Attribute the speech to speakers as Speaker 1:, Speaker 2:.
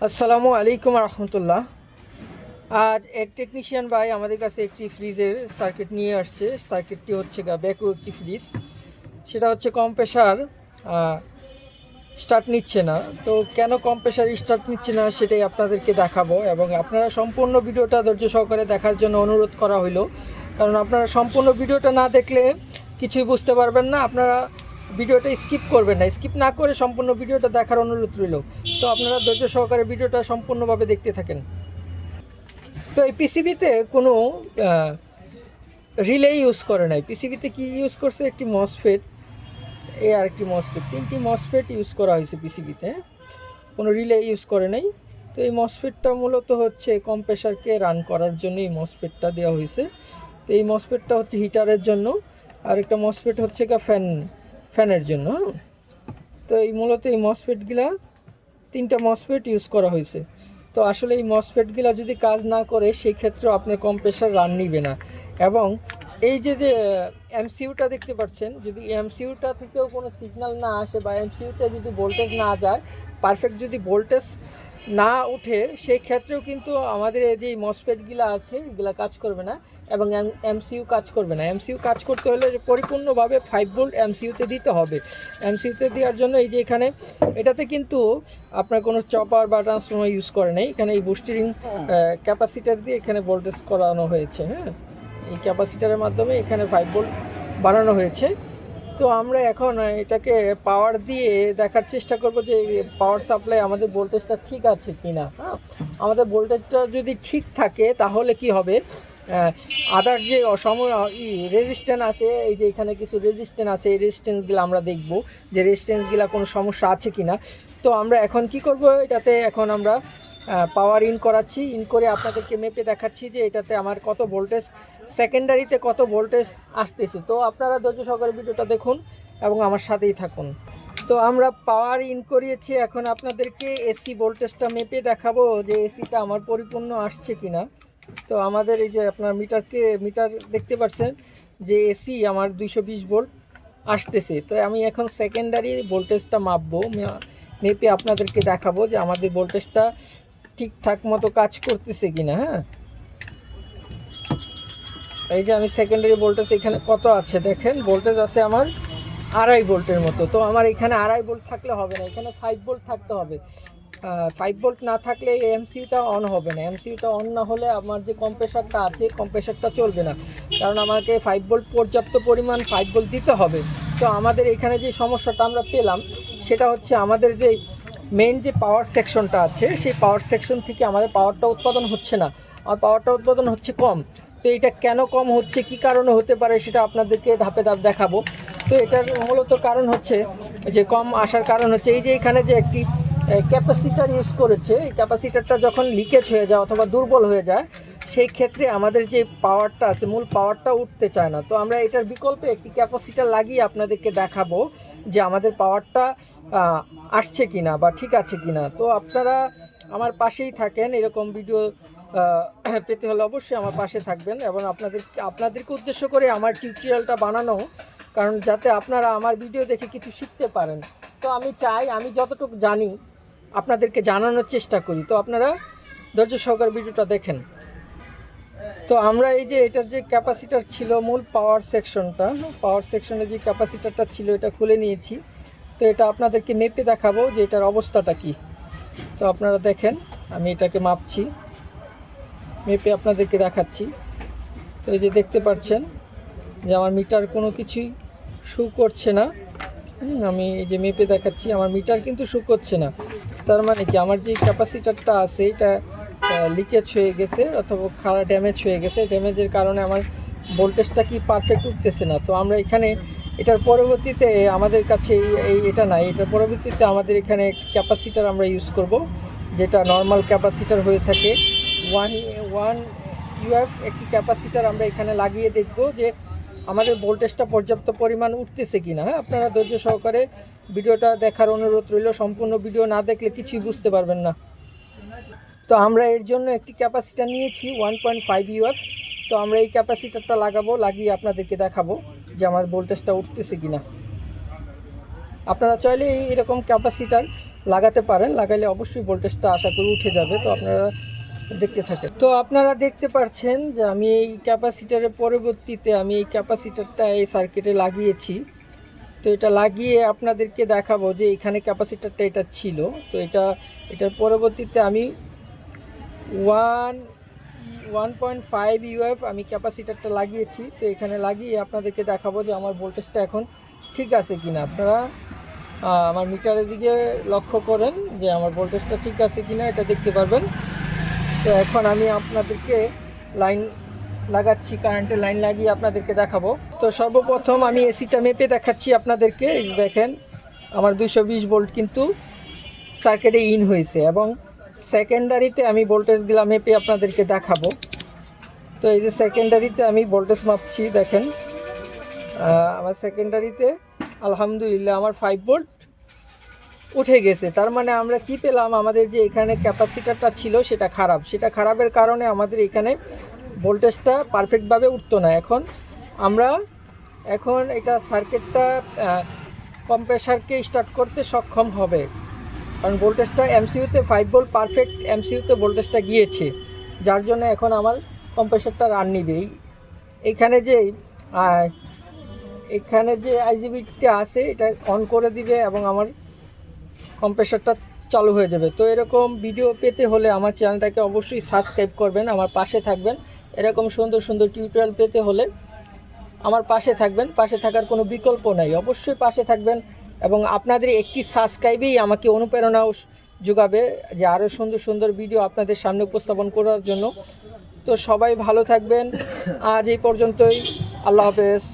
Speaker 1: আসসালামু আলাইকুম রহমতুল্লাহ। আজ এক টেকনিশিয়ান ভাই আমাদের কাছে একটি ফ্রিজের সার্কিট নিয়ে আসছে। সার্কিটটি হচ্ছে ব্যাকও একটি ফ্রিজ, সেটা হচ্ছে কম্প্রেসার স্টার্ট নিচ্ছে না। তো কেন কম্প্রেসার স্টার্ট নিচ্ছে না সেটাই আপনাদেরকে দেখাবো, এবং আপনারা সম্পূর্ণ ভিডিওটা ধৈর্য সহকারে দেখার জন্য অনুরোধ করা হলো। কারণ আপনারা সম্পূর্ণ ভিডিওটা না দেখলে কিছুই বুঝতে পারবেন না। আপনারা ভিডিওটা স্কিপ করবেন না, স্কিপ না করে সম্পূর্ণ ভিডিওটা দেখার অনুরোধ রইল। তো আপনারা ধৈর্য সহকারে ভিডিওটা সম্পূর্ণভাবে দেখতে থাকেন। তো এই পিসিবিতে কোনো রিলে ইউজ করে নাই। পিসিবিতে কি ইউজ করছে? একটি মসফেট, আর একটি মসফেট, তিনটি মসফেট ইউজ করা হয়েছে পিসিবিতে, কোনো রিলে ইউজ করে নাই। তো এই মসফেটটা মূলত হচ্ছে কম্প্রেসারকে রান করার জন্য এই মসফেটটা দেওয়া হয়েছে। তো এই মসফেটটা হচ্ছে হিটারের জন্য, আর একটা মসফেট হচ্ছে ফ্যানের জন্য। তো এই মূলত এই মসফেটগুলা, তিনটা মসফেট ইউজ করা হয়েছে। তো আসলে এই মসফেটগুলা যদি কাজ না করে সেই ক্ষেত্রে আপনার কম্প্রেসার রান নিবে না। এবং এই যে এমসিইউটা দেখতে পাচ্ছেন, যদি এমসিইউটা থেকেও কোনো সিগন্যাল না আসে বা এমসিইউতে যদি ভোল্টেজ না যায়, পারফেক্ট যদি ভোল্টেজ না উঠে, সেই ক্ষেত্রেও কিন্তু আমাদের এই যে মসফেটগুলো আছে এগুলো কাজ করবে না, এবং এমসিইউ কাজ করবে না। এমসিইউ কাজ করতে হলে পরিপূর্ণভাবে 5 ভোল্ট এমসিইউতে দিতে হবে। এমসিইউতে দেওয়ার জন্য এই যে এখানে এটাতে কিন্তু আপনার কোনো চপার বা ট্রান্সফর্মার ইউজ করে নেই। এখানে এই বুস্টিং ক্যাপাসিটার দিয়ে এখানে ভোল্টেজ করানো হয়েছে। হ্যাঁ, এই ক্যাপাসিটারের মাধ্যমে এখানে 5 ভোল্ট বাড়ানো হয়েছে। তো আমরা এখন এটাকে পাওয়ার দিয়ে দেখার চেষ্টা করব যে পাওয়ার সাপ্লাই আমাদের ভোল্টেজটা ঠিক আছে কি না। হ্যাঁ, আমাদের ভোল্টেজটা যদি ঠিক থাকে তাহলে কি হবে, আদার যে রেজিস্ট্যান্স আছে, এই যে এখানে কিছু রেজিস্ট্যান্স আছে, এই রেজিস্ট্যান্সগুলো আমরা দেখব যে রেজিস্ট্যান্সগুলো কোনো সমস্যা আছে কি না। তো আমরা এখন কি করব, এটাতে এখন আমরা পাওয়ার ইন করাচ্ছি। ইন করে আপনাদেরকে মেপে দেখাচ্ছি যে এটাতে আমার কত ভোল্টেজ, সেকেন্ডারিতে কত ভোল্টেজ আসতেছে। তো আপনারা ধৈর্য সহকারে ভিডিওটা দেখুন এবং আমার সাথেই থাকুন। তো আমরা পাওয়ার ইন করিয়েছি, এখন আপনাদেরকে এসি ভোল্টেজটা মেপে দেখাবো যে এসিটা আমার পরিপূর্ণ আসছে কিনা। তো আমাদের এই যে আপনার মিটার দেখতে পাচ্ছেন যে এসি আমার 220 ভোল্ট আসতেছে। তো আমি এখন সেকেন্ডারি ভোল্টেজটা মাপবো, মেপে আপনাদেরকে দেখাবো যে আমাদের ভোল্টেজটা ঠিকঠাক মতো কাজ করতেছে কিনা। হ্যাঁ, এই যে আমি সেকেন্ডারি ভোল্টেজ এখানে কত আছে দেখেন, ভোল্টেজ আছে আমার 2.5 ভোল্টের মতো। তো আমার এখানে 2.5 ভোল্ট থাকলে হবে না, এখানে 5 ভোল্ট থাকতে হবে। 5 ভোল্ট না থাকলে এমসিইউটা অন হবে না। এমসিইউটা অন না হলে আমার যে কম্প্রেসারটা আছে কম্প্রেসারটা চলবে না, কারণ আমাকে 5 ভোল্ট পর্যাপ্ত পরিমাণ 5 ভোল্ট দিতে হবে। তো আমাদের এখানে যে সমস্যাটা আমরা পেলাম সেটা হচ্ছে আমাদের যে মেইন যে পাওয়ার সেকশনটা আছে সেই পাওয়ার সেকশন থেকে আমাদের পাওয়ারটা উৎপাদন হচ্ছে না, আর পাওয়ারটা উৎপাদন হচ্ছে কম। তো এটা কেন কম হচ্ছে, কি কারণে হতে পারে সেটা আপনাদেরকে ধাপে ধাপ দেখাবো। তো এটার মূলত কারণ হচ্ছে যে কম আসার কারণ হচ্ছে এই যে এখানে যে একটি ক্যাপাসিটার ইউজ করেছে, এই ক্যাপাসিটারটা যখন লিকেজ হয়ে যায় অথবা দুর্বল হয়ে যায়, সেই ক্ষেত্রে আমাদের যে পাওয়ারটা আছে মূল পাওয়ারটা উঠতে চায় না। তো আমরা এটার বিকল্পে একটি ক্যাপাসিটার লাগিয়ে আপনাদেরকে দেখাবো যে আমাদের পাওয়ারটা আসছে কিনা বা ঠিক আছে কিনা। তো আপনারা আমার পাশেই থাকেন, এরকম ভিডিও পেতে হলে অবশ্যই আমার পাশে থাকবেন, এবং আপনাদেরকে উদ্দেশ্য করে আমার টিউটোরিয়ালটা বানানো, কারণ যাতে আপনারা আমার ভিডিও দেখে কিছু শিখতে পারেন। তো আমি চাই আমি যতটুকু জানি আপনাদেরকে জানানোর চেষ্টা করি। তো আপনারা ধৈর্য সহকারে ভিডিওটা দেখেন। তো আমরা এই যে এটার যে ক্যাপাসিটার ছিল মূল পাওয়ার সেকশনে যে ক্যাপাসিটারটা ছিল এটা খুলে নিয়েছি। তো এটা আপনাদেরকে মেপে দেখাবো যে এটার অবস্থাটা কি। তো আপনারা দেখেন আমি এটাকে মাপছি, মেপে আপনাদেরকে দেখাচ্ছি। তো এই যে দেখতে পাচ্ছেন যে আমার মিটার কোনো কিছুই শো করছে না। আমি এই যে মেপে দেখাচ্ছি, আমার মিটার কিন্তু শো করছে না। তার মানে কি আমার যে ক্যাপাসিটারটা আছে এটা লিকেজ হয়ে গেছে অথবা খারাপ ড্যামেজ হয়ে গেছে। ড্যামেজের কারণে আমার ভোল্টেজটা কি পারফেক্ট উঠতেছে না। তো আমরা এখানে এটার পরবর্তীতে আমাদের কাছে এটা নাই, এটার পরবর্তীতে আমাদের এখানে ক্যাপাসিটার আমরা ইউজ করব, যেটা নর্মাল ক্যাপাসিটার হয়ে থাকে। ওয়ান ইউএফ একটি ক্যাপাসিটার আমরা এখানে লাগিয়ে দেখব যে আমাদের ভোল্টেজটা পর্যাপ্ত পরিমাণ উঠতেছে কিনা। হ্যাঁ, আপনারা ধৈর্য সহকারে ভিডিওটা দেখার অনুরোধ রইল, সম্পূর্ণ ভিডিও না দেখলে কিছুই বুঝতে পারবেন না। তো আমরা এর জন্য একটি ক্যাপাসিটার নিয়েছি 1.5 ইউএফ। তো আমরা এই ক্যাপাসিটারটা লাগাবো, লাগিয়ে আপনাদেরকে দেখাবো যে আমার ভোল্টেজটা উঠতেছে কিনা। আপনারা চাইলে এরকম ক্যাপাসিটার লাগাতে পারেন, লাগাইলে অবশ্যই ভোল্টেজটা আশা করি উঠে যাবে। তো আপনারা দেখতে থাকেন। তো আপনারা দেখতে পাচ্ছেন যে আমি এই ক্যাপাসিটারের পরবর্তীতে আমি এই ক্যাপাসিটারটা এই সার্কিটে লাগিয়েছি। তো এটা লাগিয়ে আপনাদেরকে দেখাবো যে এখানে ক্যাপাসিটারটা এটা ছিল। তো এটার পরবর্তীতে আমি 1.5 ইউএফ আমি ক্যাপাসিটারটা লাগিয়েছি। তো এখানে লাগিয়ে আপনাদেরকে দেখাবো যে আমার ভোল্টেজটা এখন ঠিক আছে কিনা। আপনারা আমার মিটারের দিকে লক্ষ্য করেন যে আমার ভোল্টেজটা ঠিক আছে কিনা, এটা দেখতে পারবেন। তো এখন আমি আপনাদেরকে লাইন লাগাচ্ছি, কারেন্টের লাইন লাগিয়ে আপনাদেরকে দেখাবো। তো সর্বপ্রথম আমি এসিটা মেপে দেখাচ্ছি আপনাদেরকে। এই দেখেন আমার 220 ভোল্ট কিন্তু সার্কিটে ইন হয়েছে, এবং সেকেন্ডারিতে আমি ভোল্টেজগুলো মেপে আপনাদেরকে দেখাবো। তো এই যে সেকেন্ডারিতে আমি ভোল্টেজ মাপছি, দেখেন আমার সেকেন্ডারিতে আলহামদুলিল্লাহ আমার 5 ভোল্ট উঠে গেছে। তার মানে আমরা কি পেলাম, আমাদের যে এখানে ক্যাপাসিটারটা ছিল সেটা খারাপ, সেটা খারাপের কারণে আমাদের এখানে ভোল্টেজটা পারফেক্টভাবে উঠতো না। এখন এটা সার্কিটটা কম্প্রেসারকে স্টার্ট করতে সক্ষম হবে, কারণ ভোল্টেজটা এমসিইউতে 5 ভোল্ট পারফেক্ট এমসিইউতে ভোল্টেজটা গিয়েছে, যার জন্য এখন আমার কম্প্রেসারটা রান নিবে। এখানে যে আইজিবিটা আছে এটা অন করে দিবে এবং আমার কম্প্রেসারটা চালু হয়ে যাবে। তো এরকম ভিডিও পেতে হলে আমার চ্যানেলটাকে অবশ্যই সাবস্ক্রাইব করবেন, আমার পাশে থাকবেন। এরকম সুন্দর সুন্দর টিউটোরিয়াল পেতে হলে আমার পাশে থাকবেন, পাশে থাকার কোনো বিকল্প নাই, অবশ্যই পাশে থাকবেন। এবং আপনাদের একটি সাবস্ক্রাইবেই আমাকে অনুপ্রেরণাও যোগাবে যে আরও সুন্দর সুন্দর ভিডিও আপনাদের সামনে উপস্থাপন করার জন্য। তো সবাই ভালো থাকবেন, আজ এই পর্যন্তই, আল্লাহ হাফেজ।